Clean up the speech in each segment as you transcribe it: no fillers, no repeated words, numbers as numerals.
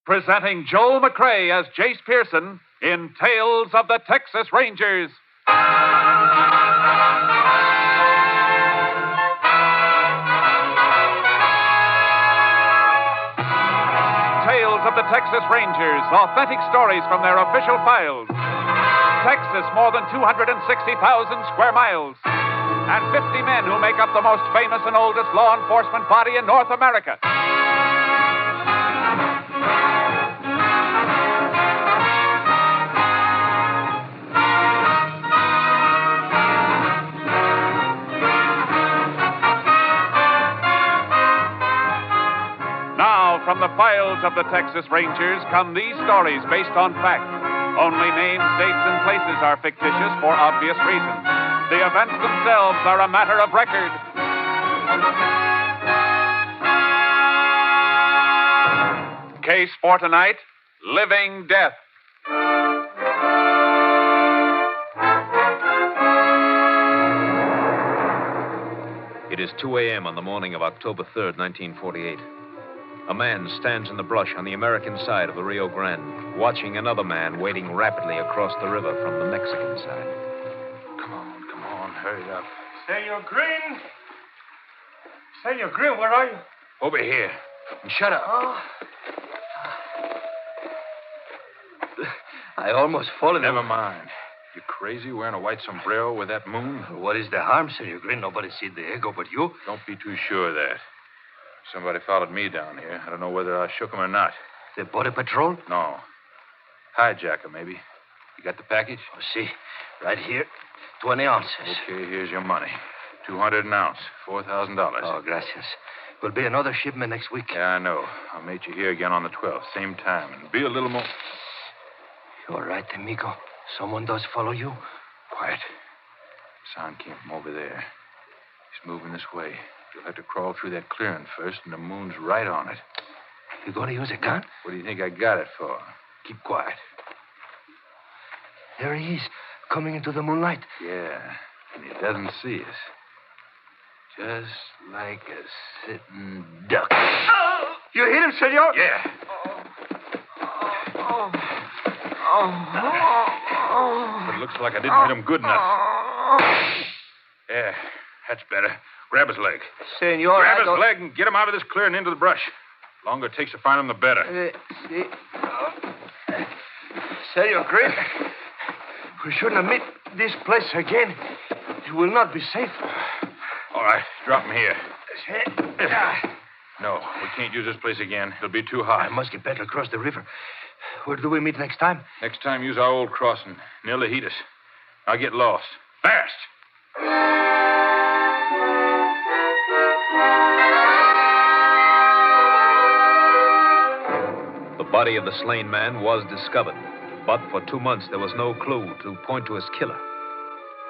presenting Joel McCrea as Jace Pearson in Tales of the Texas Rangers. Tales of the Texas Rangers, authentic stories from their official files. Texas, more than 260,000 square miles. And 50 men who make up the most famous and oldest law enforcement body in North America. Now, from the files of the Texas Rangers come these stories based on fact. Only names, dates, and places are fictitious for obvious reasons. The events themselves are a matter of record. Case for tonight, Living Death. It is 2 a.m. on the morning of October 3rd, 1948. A man stands in the brush on the American side of the Rio Grande, watching another man wading rapidly across the river from the Mexican side. Come on, hurry up. Senor Green? Senor Green, where are you? Over here. And shut up. Oh. I almost fallen. Never mind. You crazy wearing a white sombrero with that moon? What is the harm, Senor Green? Nobody see the ego but you. Don't be too sure of that. Somebody followed me down here. I don't know whether I shook him or not. The border patrol? No. Hijacker, maybe. You got the package? Oh, see. Right here. 20 ounces. Okay, here's your money. 200 an ounce. $4,000. Oh, gracias. Will be another shipment next week. Yeah, I know. I'll meet you here again on the 12th. Same time. And be a little more... You all right, amigo? Someone does follow you? Quiet. Sound came from over there. He's moving this way. You'll have to crawl through that clearing first, and the moon's right on it. You going to use a gun? What do you think I got it for? Keep quiet. There he is, coming into the moonlight. Yeah, and he doesn't see us. Just like a sitting duck. Oh! You hit him, senor? Yeah. But it looks like I didn't hit him good enough. Yeah, that's better. Grab his leg. Senor, Grab his leg and get him out of this clearing into the brush. The longer it takes to find him, the better. Senor Green, we shouldn't have met this place again. It will not be safe. All right, drop him here. No, we can't use this place again. It'll be too hot. I must get back across the river. Where do we meet next time? Next time, use our old crossing, near Lajitas. I'll get lost. Fast! The body of the slain man was discovered, but for 2 months there was no clue to point to his killer.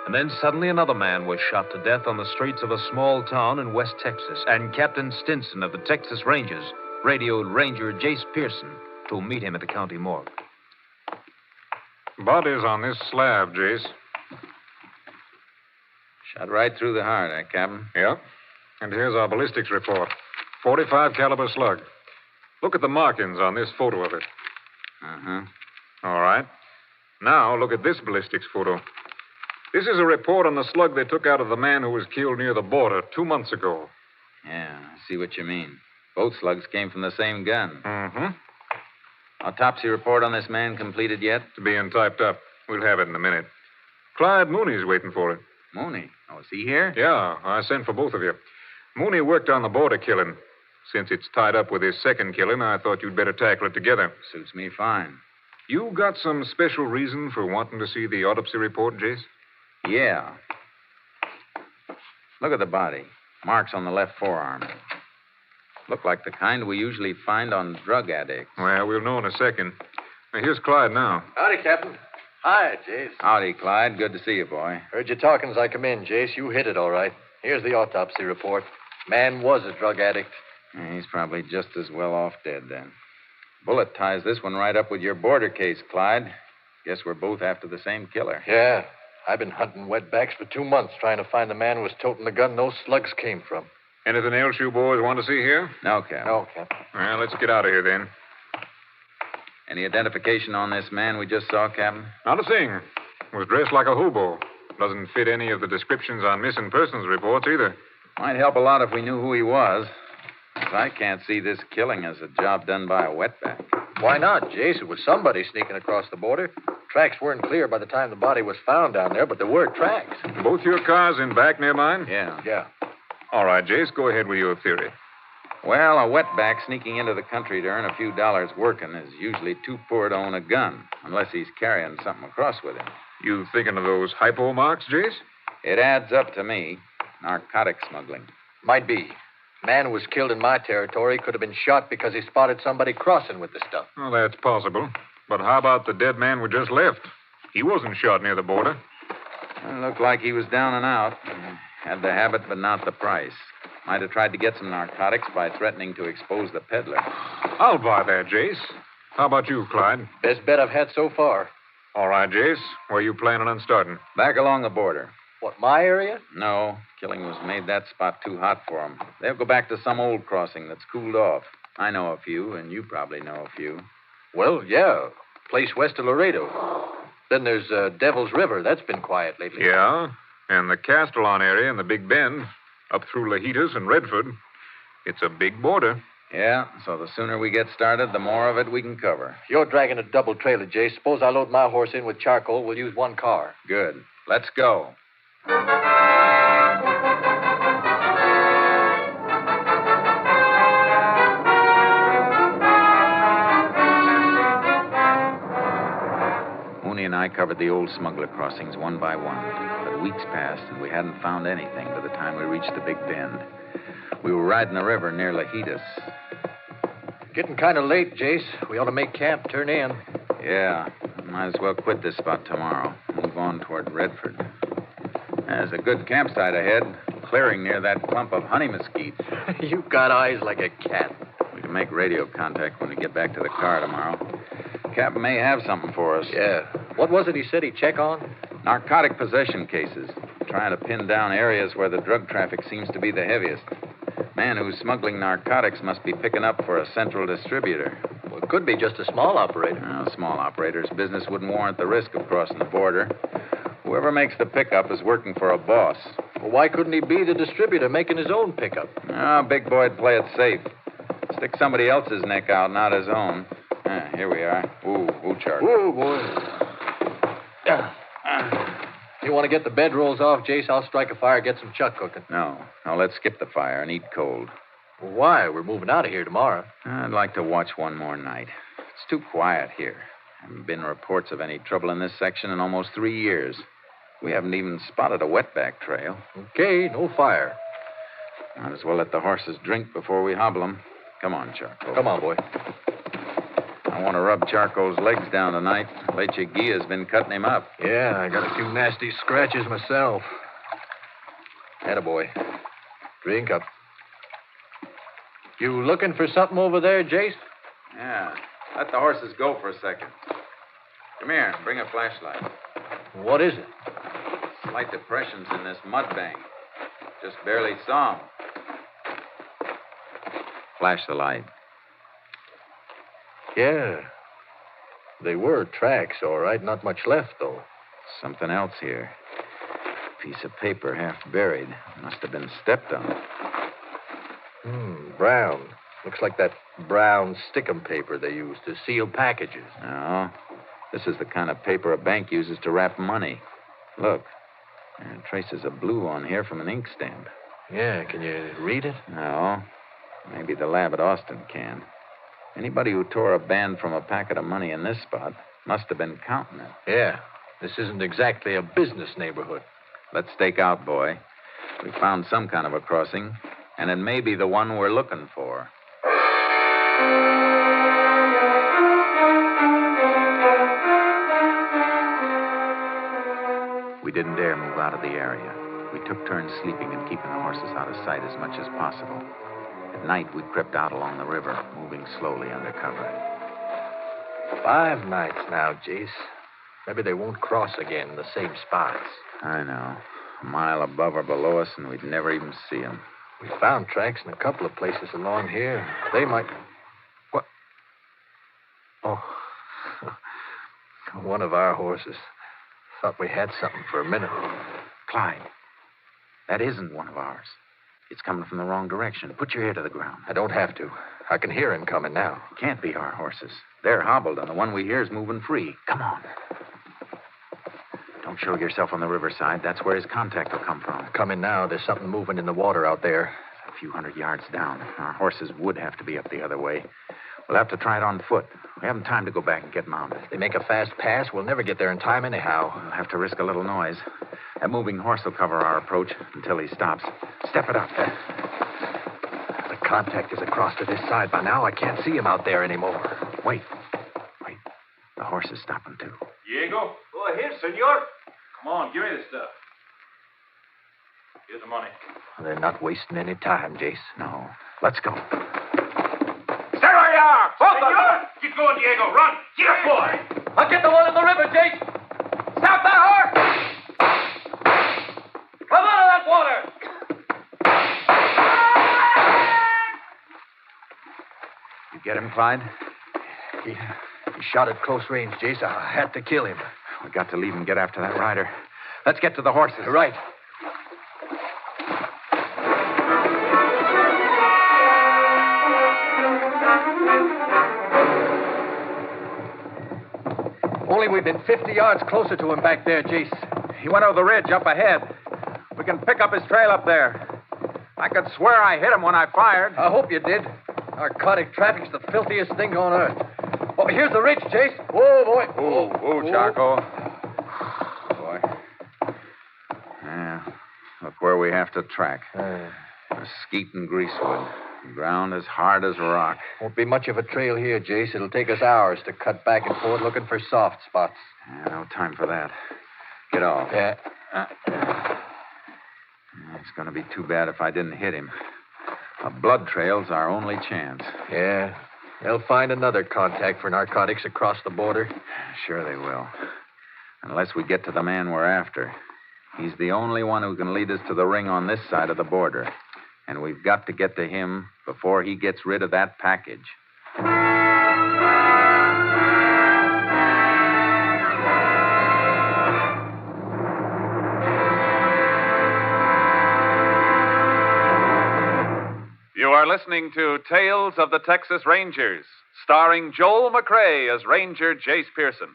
And then suddenly another man was shot to death on the streets of a small town in West Texas, and Captain Stinson of the Texas Rangers radioed Ranger Jace Pearson to meet him at the county morgue. Body's on this slab, Jace. Shot right through the heart, Captain? Yep. And here's our ballistics report. 45 caliber slug. Look at the markings on this photo of it. Uh-huh. All right. Now look at this ballistics photo. This is a report on the slug they took out of the man who was killed near the border 2 months ago. Yeah, I see what you mean. Both slugs came from the same gun. Mm-hmm. Autopsy report on this man completed yet? It's being typed up. We'll have it in a minute. Clyde Mooney's waiting for it. Mooney? Oh, is he here? Yeah, I sent for both of you. Mooney worked on the border killing. Since it's tied up with his second killing, I thought you'd better tackle it together. Suits me fine. You got some special reason for wanting to see the autopsy report, Jace? Yeah. Look at the body. Marks on the left forearm. Look like the kind we usually find on drug addicts. Well, we'll know in a second. Now, here's Clyde now. Howdy, Captain. Hi, Jace. Howdy, Clyde. Good to see you, boy. Heard you talking as I come in, Jace. You hit it all right. Here's the autopsy report. Man was a drug addict. Yeah, he's probably just as well off dead, then. Bullet ties this one right up with your border case, Clyde. Guess we're both after the same killer. Yeah. I've been hunting wetbacks for 2 months trying to find the man who was toting the gun those slugs came from. Anything else you boys want to see here? No, Captain. No, Captain. Well, let's get out of here then. Any identification on this man we just saw, Captain? Not a thing. Was dressed like a hobo. Doesn't fit any of the descriptions on missing persons reports either. Might help a lot if we knew who he was. 'Cause I can't see this killing as a job done by a wetback. Why not, Jace? It was somebody sneaking across the border. Tracks weren't clear by the time the body was found down there, but there were tracks. Both your cars in back near mine? Yeah. Yeah. All right, Jace, go ahead with your theory. Well, a wetback sneaking into the country to earn a few dollars working is usually too poor to own a gun, unless he's carrying something across with him. You thinking of those hypo marks, Jace? It adds up to me. Narcotic smuggling. Might be. Man who was killed in my territory could have been shot because he spotted somebody crossing with the stuff. Well, that's possible. But how about the dead man we just left? He wasn't shot near the border. It looked like he was down and out. Had the habit, but not the price. Might have tried to get some narcotics by threatening to expose the peddler. I'll buy that, Jace. How about you, Clyde? Best bet I've had so far. All right, Jace. Where you planning on starting? Back along the border. What, my area? No, killing was made that spot too hot for them. They'll go back to some old crossing that's cooled off. I know a few, and you probably know a few. Well, yeah. Place west of Laredo. Then there's Devil's River. That's been quiet lately. Yeah, and the Castellon area and the Big Bend, up through Lajitas and Redford. It's a big border. Yeah, so the sooner we get started, the more of it we can cover. You're dragging a double trailer, Jay. Suppose I load my horse in with charcoal. We'll use one car. Good. Let's go. Mooney and I covered the old smuggler crossings one by one. But weeks passed, and we hadn't found anything by the time we reached the Big Bend. We were riding the river near Lajitas. Getting kind of late, Jace. We ought to make camp, turn in. Yeah, might as well quit this spot tomorrow. Move on toward Redford. There's a good campsite ahead, clearing near that clump of honey mesquite. You've got eyes like a cat. We can make radio contact when we get back to the car tomorrow. Captain may have something for us. Yeah. What was it he said he'd check on? Narcotic possession cases. Trying to pin down areas where the drug traffic seems to be the heaviest. Man who's smuggling narcotics must be picking up for a central distributor. Well, it could be just a small operator. A small operator's business wouldn't warrant the risk of crossing the border. Whoever makes the pickup is working for a boss. Well, why couldn't he be the distributor making his own pickup? Big boy'd play it safe. Stick somebody else's neck out, not his own. Here we are. Ooh, charcoal. Ooh, boy. You want to get the bedrolls off, Jace? I'll strike a fire, get some chuck cooking. No, let's skip the fire and eat cold. Well, why? We're moving out of here tomorrow. I'd like to watch one more night. It's too quiet here. Haven't been reports of any trouble in this section in almost 3 years. We haven't even spotted a wetback trail. Okay, no fire. Might as well let the horses drink before we hobble them. Come on, Charcoal. Come on, boy. I want to rub Charcoal's legs down tonight. Leche Guia's been cutting him up. Yeah, I got a few nasty scratches myself. Attaboy. Drink up. You looking for something over there, Jace? Yeah. Let the horses go for a second. Come here. Bring a flashlight. What is it? Slight depressions in this mud bank. Just barely saw 'em. Flash the light. Yeah. They were tracks, all right. Not much left, though. Something else here. Piece of paper half buried. Must have been stepped on. Brown. Looks like that brown stickum paper they use to seal packages. No. This is the kind of paper a bank uses to wrap money. Look. There are traces of blue on here from an ink stamp. Yeah, can you read it? No. Maybe the lab at Austin can. Anybody who tore a band from a packet of money in this spot must have been counting it. Yeah. This isn't exactly a business neighborhood. Let's stake out, boy. We found some kind of a crossing, and it may be the one we're looking for. We didn't dare move out of the area. We took turns sleeping and keeping the horses out of sight as much as possible. At night, we crept out along the river, moving slowly under cover. 5 nights now, Jace. Maybe they won't cross again in the same spots. I know. A mile above or below us, and we'd never even see them. We found tracks in a couple of places along here. They might... What? Oh, One of our horses. Thought we had something for a minute. Clyde, that isn't one of ours. It's coming from the wrong direction. Put your ear to the ground. I don't have to. I can hear him coming now. Can't be our horses. They're hobbled, and the one we hear is moving free. Come on. Don't show yourself on the riverside. That's where his contact will come from. Coming now. There's something moving in the water out there. A few hundred yards down. Our horses would have to be up the other way. We'll have to try it on foot. We haven't time to go back and get mounted. If they make a fast pass, we'll never get there in time anyhow. We'll have to risk a little noise. That moving horse will cover our approach until he stops. Step it up. The contact is across to this side by now. I can't see him out there anymore. Wait. The horse is stopping, too. Diego? Oh, here, senor. Come on, give me the stuff. Here's the money. They're not wasting any time, Jace. No. Let's go. Stay where you are! Both of you! Keep going, Diego. Run! Get up, boy! I'll get the one in the river, Jake. Stop that horse! Come out of that water! You get him, Clyde? He shot at close range, Jace. I had to kill him. We got to leave and get after that rider. Let's get to the horses. Right. Only we've been 50 yards closer to him back there, Jace. He went over the ridge up ahead. We can pick up his trail up there. I could swear I hit him when I fired. I hope you did. Narcotic traffic's the filthiest thing on earth. Oh, here's the ridge, Jace. Whoa, boy. Whoa, Charcoal. Boy. Yeah. Look where we have to track. Mesquite and Greasewood. Ground as hard as rock. Won't be much of a trail here, Jace. It'll take us hours to cut back and forth looking for soft spots. No time for that. Get off. Yeah. It's going to be too bad if I didn't hit him. A blood trail's our only chance. Yeah. They'll find another contact for narcotics across the border. Sure they will. Unless we get to the man we're after. He's the only one who can lead us to the ring on this side of the border. And we've got to get to him before he gets rid of that package. You are listening to Tales of the Texas Rangers, starring Joel McRae as Ranger Jace Pearson.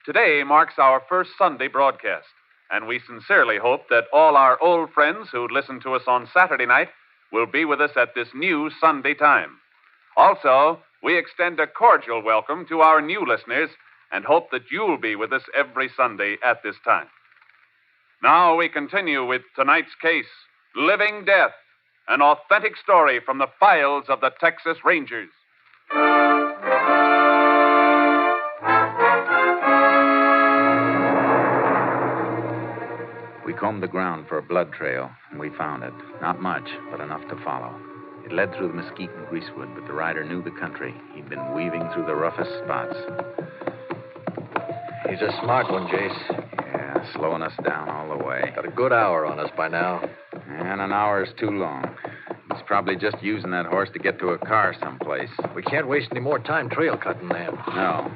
Today marks our first Sunday broadcast, and we sincerely hope that all our old friends who listened to us on Saturday night will be with us at this new Sunday time. Also, we extend a cordial welcome to our new listeners and hope that you'll be with us every Sunday at this time. Now we continue with tonight's case, Living Death, an authentic story from the files of the Texas Rangers. We combed the ground for a blood trail, and we found it. Not much, but enough to follow. It led through the Mesquite and Greasewood, but the rider knew the country. He'd been weaving through the roughest spots. He's a smart one, Jace. Yeah, slowing us down all the way. Got a good hour on us by now. And an hour is too long. He's probably just using that horse to get to a car someplace. We can't waste any more time trail cutting them. No.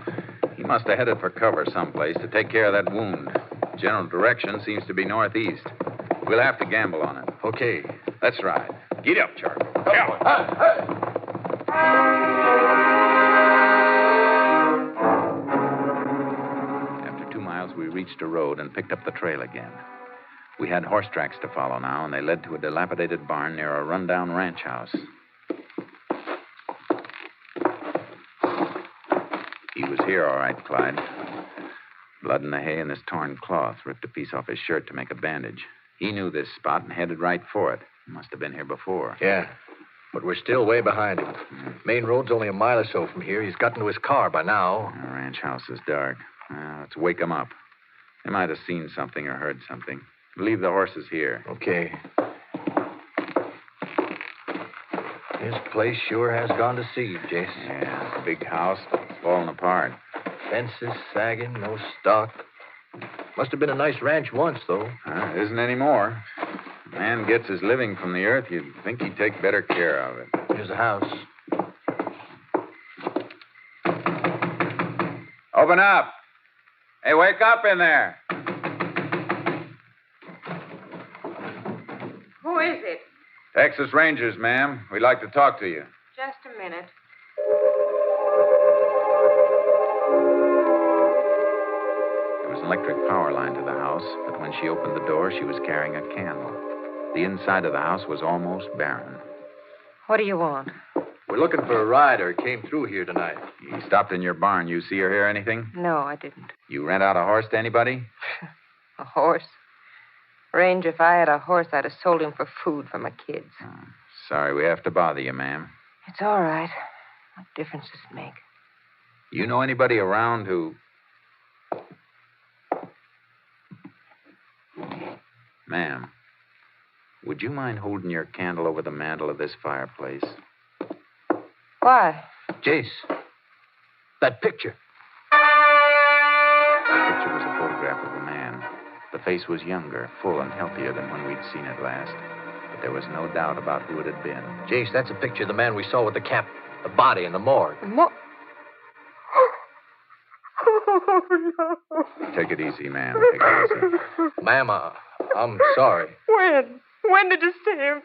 He must have headed for cover someplace to take care of that wound. General direction seems to be northeast. We'll have to gamble on it. Okay. Let's ride. Get up, Charlie. After 2 miles, we reached a road and picked up the trail again. We had horse tracks to follow now, and they led to a dilapidated barn near a rundown ranch house. He was here, all right, Clyde. Blood in the hay and this torn cloth. Ripped a piece off his shirt to make a bandage. He knew this spot and headed right for it. Must have been here before. Yeah, but we're still way behind him. Main road's only a mile or so from here. He's gotten to his car by now. The ranch house is dark. Let's wake him up. They might have seen something or heard something. Leave the horses here. Okay. This place sure has gone to seed, Jace. Yeah, it's a big house. It's falling apart. Fences sagging, no stock. Must have been a nice ranch once, though. It isn't anymore. A man gets his living from the earth, you'd think he'd take better care of it. Here's the house. Open up. Hey, wake up in there. Who is it? Texas Rangers, ma'am. We'd like to talk to you. Just a minute. There was an electric power line to the house, but when she opened the door, she was carrying a candle. The inside of the house was almost barren. What do you want? We're looking for a rider. Came through here tonight. He stopped in your barn. You see or hear anything? No, I didn't. You rent out a horse to anybody? A horse? Ranger, if I had a horse, I'd have sold him for food for my kids. Oh, sorry we have to bother you, ma'am. It's all right. What difference does it make? You know anybody around who... Ma'am, would you mind holding your candle over the mantel of this fireplace? Why? Jace, that picture. The picture was a photograph of a man. The face was younger, full and healthier than when we'd seen it last. But there was no doubt about who it had been. Jace, that's a picture of the man we saw with the cap, the body in the morgue. Oh, no. Take it easy, ma'am. Take it easy. Ma'am, I'm sorry. When? When did you see him?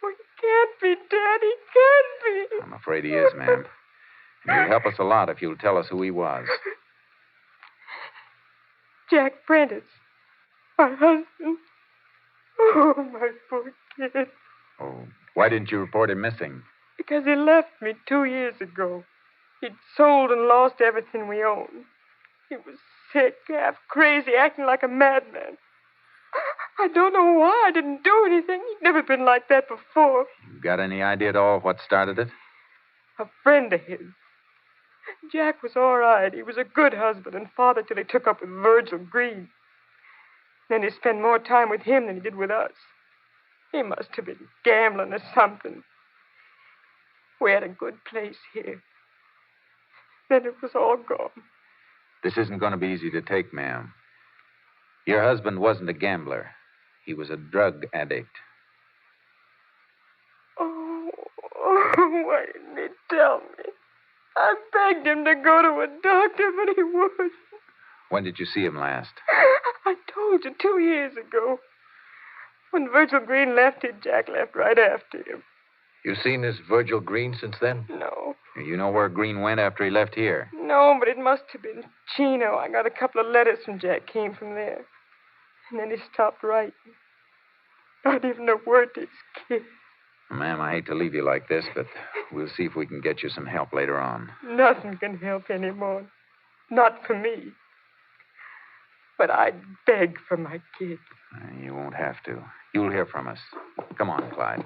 Oh, he can't be dead. He can't be. I'm afraid he is, ma'am. And you'll help us a lot if you'll tell us who he was. Jack Prentice. My husband. Oh, my poor kid. Oh, why didn't you report him missing? Because he left me 2 years ago. He'd sold and lost everything we owned. He was sick, half crazy, acting like a madman. I don't know why I didn't do anything. He'd never been like that before. You got any idea at all what started it? A friend of his. Jack was all right. He was a good husband and father till he took up with Virgil Green. Then he spent more time with him than he did with us. He must have been gambling or something. We had a good place here. Then it was all gone. This isn't going to be easy to take, ma'am. Your husband wasn't a gambler. He was a drug addict. Oh, why didn't he tell me? I begged him to go to a doctor, but he wouldn't. When did you see him last? I told you 2 years ago. When Virgil Green left here, Jack left right after him. You seen this Virgil Green since then? No. You know where Green went after he left here? No, but it must have been Chino. I got a couple of letters from Jack, came from there. And then he stopped writing. Not even a word to his kid. Ma'am, I hate to leave you like this, but we'll see if we can get you some help later on. Nothing can help anymore. Not for me. But I'd beg for my kid. You won't have to. You'll hear from us. Come on, Clyde.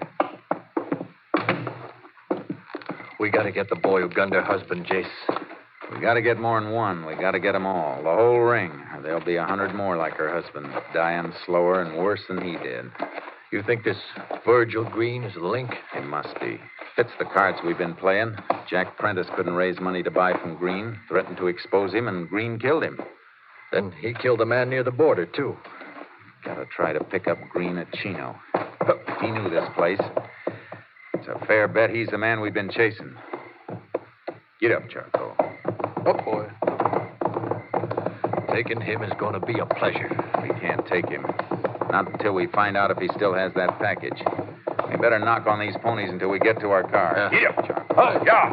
We gotta get the boy who gunned her husband, Jace. We gotta get more than one. We gotta get them all. The whole ring. Or there'll be 100 more like her husband, dying slower and worse than he did. You think this Virgil Green is the link? It must be. Fits the cards we've been playing. Jack Prentice couldn't raise money to buy from Green, threatened to expose him, and Green killed him. Then he killed a man near the border, too. Gotta try to pick up Green at Chino. If he knew this place, it's a fair bet he's the man we've been chasing. Get up, Charcoal. Oh, boy. Taking him is going to be a pleasure. We can't take him. Not until we find out if he still has that package. We better knock on these ponies until we get to our car. Yeah. Get up, Charcoal. Oh, yeah.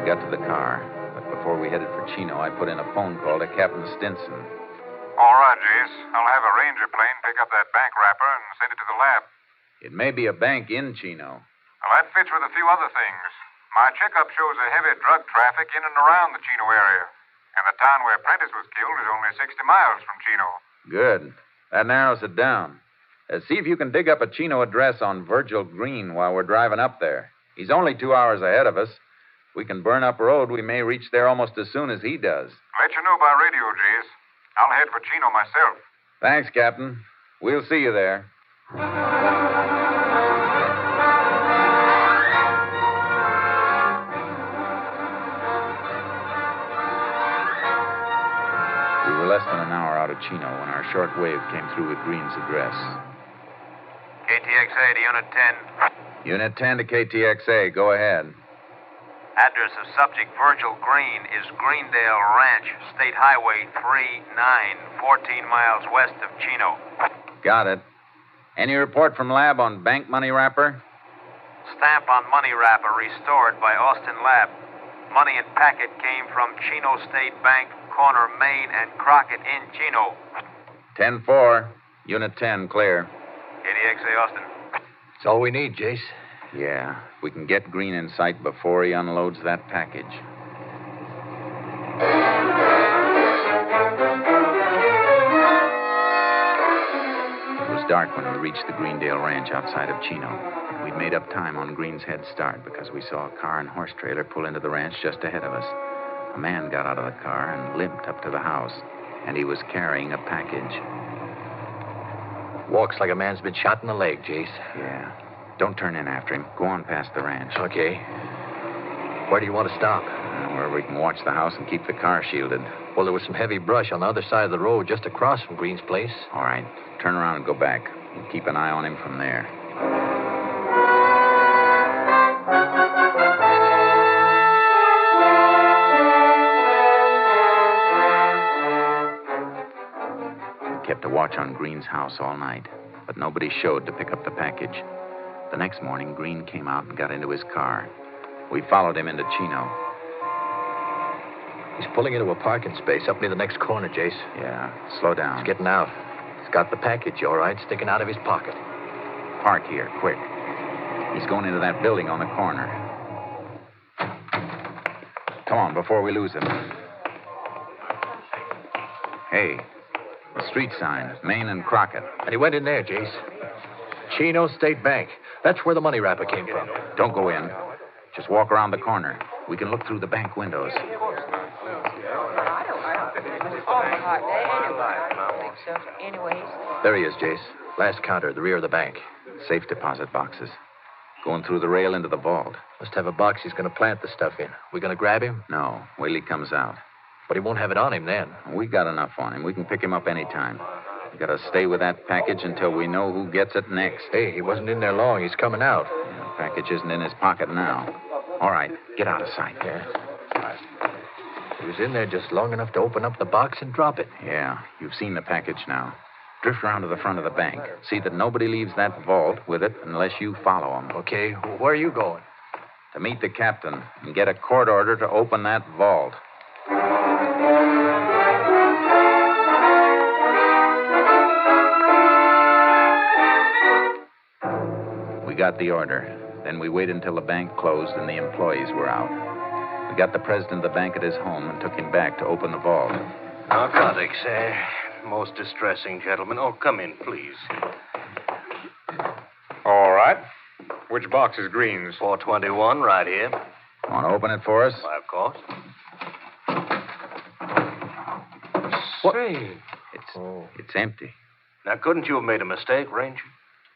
We got to the car, but before we headed for Chino, I put in a phone call to Captain Stinson. All right, Jace. I'll have a ranger plane pick up that bank wrapper and send it to the lab. It may be a bank in Chino. Well, that fits with a few other things. My checkup shows a heavy drug traffic in and around the Chino area. And the town where Prentice was killed is only 60 miles from Chino. Good. That narrows it down. See if you can dig up a Chino address on Virgil Green while we're driving up there. He's only 2 hours ahead of us. If we can burn up road, we may reach there almost as soon as he does. Let you know by radio, Jace. I'll head for Chino myself. Thanks, Captain. We'll see you there. We were less than an hour out of Chino when our short wave came through with Green's address. KTXA to Unit 10. Unit 10 to KTXA. Go ahead. Address of subject Virgil Green is Greendale Ranch, State Highway 39, 14 miles west of Chino. Got it. Any report from lab on bank money wrapper? Stamp on money wrapper restored by Austin Lab. Money and packet came from Chino State Bank, corner Main and Crockett in Chino. 10-4. Unit 10, clear. KTXA Austin. That's all we need, Jace. Yeah, we can get Green in sight before he unloads that package. It was dark when we reached the Greendale Ranch outside of Chino. We'd made up time on Green's head start because we saw a car and horse trailer pull into the ranch just ahead of us. A man got out of the car and limped up to the house, and he was carrying a package. Walks like a man's been shot in the leg, Jace. Yeah. Don't turn in after him. Go on past the ranch. Okay. Where do you want to stop? Where we can watch the house and keep the car shielded. Well, there was some heavy brush on the other side of the road just across from Green's place. All right. Turn around and go back. And keep an eye on him from there. We kept a watch on Green's house all night, but nobody showed to pick up the package. The next morning, Green came out and got into his car. We followed him into Chino. He's pulling into a parking space up near the next corner, Jace. Yeah, slow down. He's getting out. He's got the package, all right, sticking out of his pocket. Park here, quick. He's going into that building on the corner. Come on, before we lose him. Hey, the street sign, Main and Crockett. And he went in there, Jace. Chino State Bank. That's where the money wrapper came from. Don't go in. Just walk around the corner. We can look through the bank windows. There he is, Jace. Last counter at the rear of the bank. Safe deposit boxes. Going through the rail into the vault. Must have a box he's going to plant the stuff in. We going to grab him? No, wait till he comes out. But he won't have it on him then. We got enough on him. We can pick him up any time. We got to stay with that package until we know who gets it next. Hey, he wasn't in there long. He's coming out. Yeah, the package isn't in his pocket now. All right, get out of sight. Yeah. He was in there just long enough to open up the box and drop it. Yeah, you've seen the package now. Drift around to the front of the bank. See that nobody leaves that vault with it unless you follow him. Okay, where are you going? To meet the captain and get a court order to open that vault. We got the order. Then we waited until the bank closed and the employees were out. We got the president of the bank at his home and took him back to open the vault. Narcotics, most distressing, gentlemen. Oh, come in, please. All right. Which box is Green's? 421, right here. Want to open it for us? Why, of course. Say. It's empty. Now, couldn't you have made a mistake, Ranger?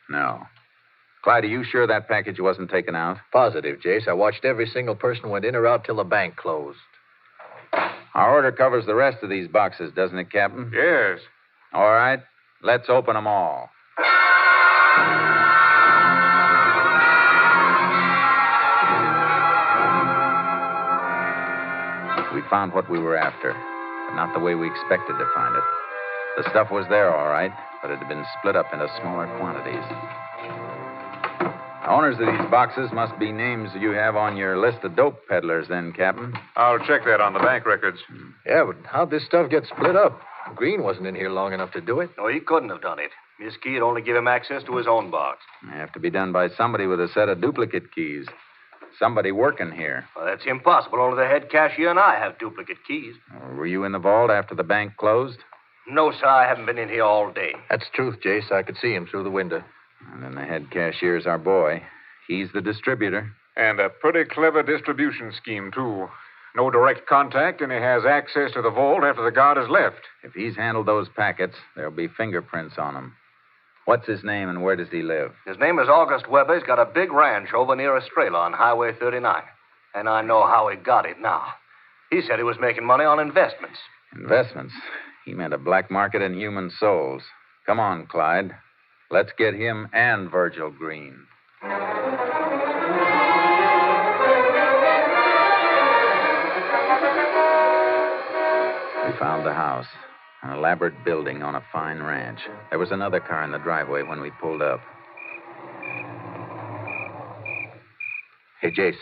No. Clyde, are you sure that package wasn't taken out? Positive, Jace. I watched every single person went in or out till the bank closed. Our order covers the rest of these boxes, doesn't it, Captain? Yes. All right. Let's open them all. We found what we were after, but not the way we expected to find it. The stuff was there, all right, but it had been split up into smaller quantities. The owners of these boxes must be names you have on your list of dope peddlers, then, Captain. I'll check that on the bank records. Yeah, but how'd this stuff get split up? Green wasn't in here long enough to do it. No, he couldn't have done it. Miss Key had only give him access to his own box. They have to be done by somebody with a set of duplicate keys. Somebody working here. Well, that's impossible. Only the head cashier and I have duplicate keys. Were you in the vault after the bank closed? No, sir, I haven't been in here all day. That's truth, Jace. I could see him through the window. And then the head cashier's our boy. He's the distributor. And a pretty clever distribution scheme, too. No direct contact, and he has access to the vault after the guard has left. If he's handled those packets, there'll be fingerprints on them. What's his name and where does he live? His name is August Weber. He's got a big ranch over near Estrella on Highway 39. And I know how he got it now. He said he was making money on investments. Investments? He meant a black market in human souls. Come on, Clyde. Let's get him and Virgil Green. We found the house, an elaborate building on a fine ranch. There was another car in the driveway when we pulled up. Hey, Jace,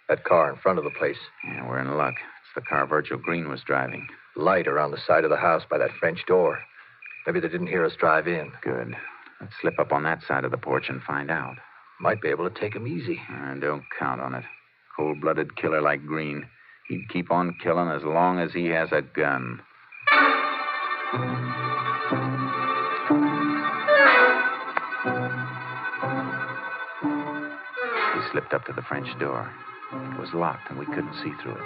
that car in front of the place. Yeah, we're in luck. It's the car Virgil Green was driving. Light around the side of the house by that French door. Maybe they didn't hear us drive in. Good. Let's slip up on that side of the porch and find out. Might be able to take him easy. Don't count on it. Cold-blooded killer like Green. He'd keep on killing as long as he has a gun. We slipped up to the French door. It was locked, and we couldn't see through it.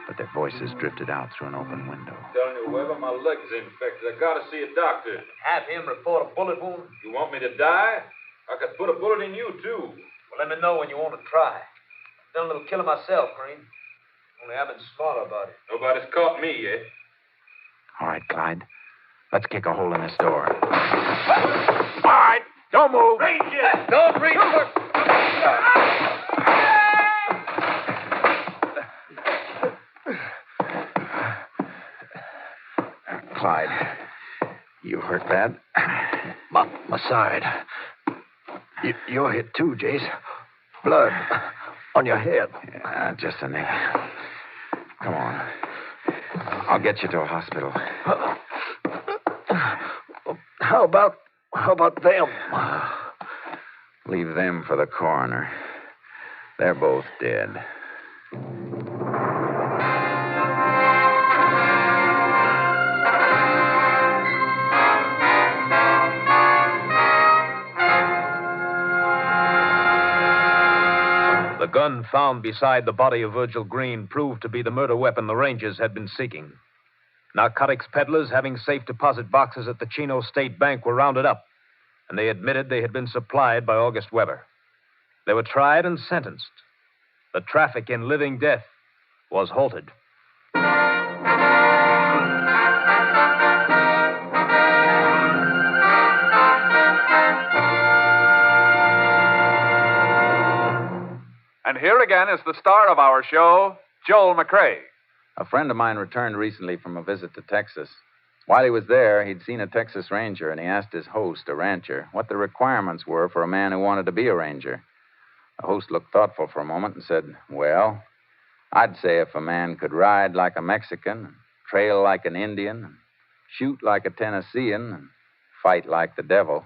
But their voices drifted out through an open window. Telling you, Weber, my leg's infected. I gotta see a doctor. Have him report a bullet wound? You want me to die? I could put a bullet in you, too. Well, let me know when you want to try. I've done a little killing myself, Green. Only I've been smarter about it. Nobody's caught me yet. All right, Clyde. Let's kick a hole in this door. All right, don't move. Rangers! Don't reach for... Clyde, you hurt bad? My side. You're hit too, Jace. Blood on your head. Yeah, just a nick. Come on. I'll get you to a hospital. How about them? Leave them for the coroner. They're both dead. The gun found beside the body of Virgil Green proved to be the murder weapon the Rangers had been seeking. Narcotics peddlers having safe deposit boxes at the Chino State Bank were rounded up, and they admitted they had been supplied by August Weber. They were tried and sentenced. The traffic in living death was halted. And here again is the star of our show, Joel McCrea. A friend of mine returned recently from a visit to Texas. While he was there, he'd seen a Texas Ranger, and he asked his host, a rancher, what the requirements were for a man who wanted to be a ranger. The host looked thoughtful for a moment and said, well, I'd say if a man could ride like a Mexican, trail like an Indian, shoot like a Tennessean, and fight like the devil,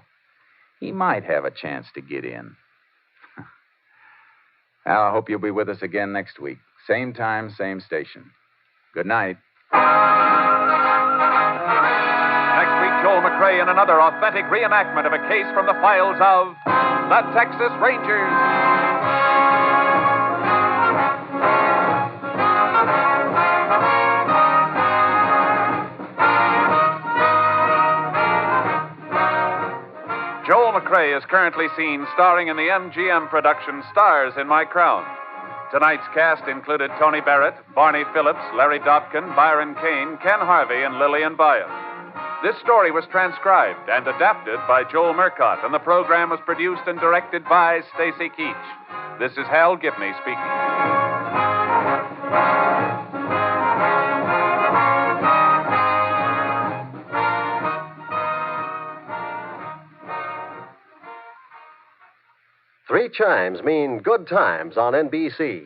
he might have a chance to get in. Well, I hope you'll be with us again next week. Same time, same station. Good night. Next week, Joel McCrea in another authentic reenactment of a case from the files of the Texas Rangers. Joel McCrea is currently seen starring in the MGM production Stars in My Crown. Tonight's cast included Tony Barrett, Barney Phillips, Larry Dobkin, Byron Kane, Ken Harvey, and Lillian Byam. This story was transcribed and adapted by Joel Murcott, and the program was produced and directed by Stacy Keach. This is Hal Gibney speaking. Three chimes mean good times on NBC.